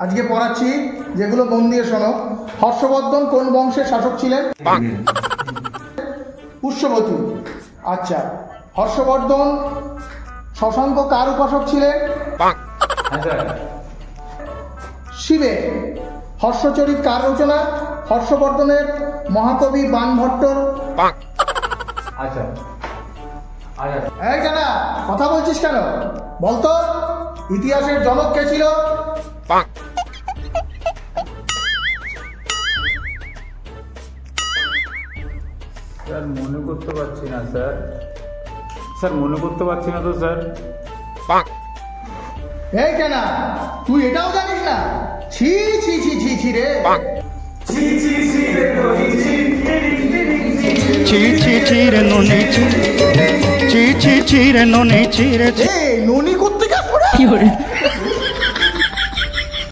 আজকে পড়াচ্ছি, যেগুলো মন দিয়ে শোনো। হর্ষবর্ধন কোন বংশের শাসক ছিলেন? পুষ্যবতী। আচ্ছা, হর্ষবর্ধন শশাঙ্ক কার উপাসক ছিলেন? শিবের। হর্ষচরিত কার রচনা? হর্ষবর্ধনের মহাকবি বাণভট্টর। এই কেনা কথা বলছিস কেন? বলতো ইতিহাসের জনক কে ছিল? স্যার মনে করতে পারছি না স্যার। স্যার মনে করতে পারছি না তো স্যার। এই কেনা তুই এটাও জানিস না? ছি ছি ছি ছি ছি রে। ছি ছি ছি রে ননি ছি ছি ছি রে ননি ছি ছি ছি রে ননি ছি রে। ননি করতে গেছ?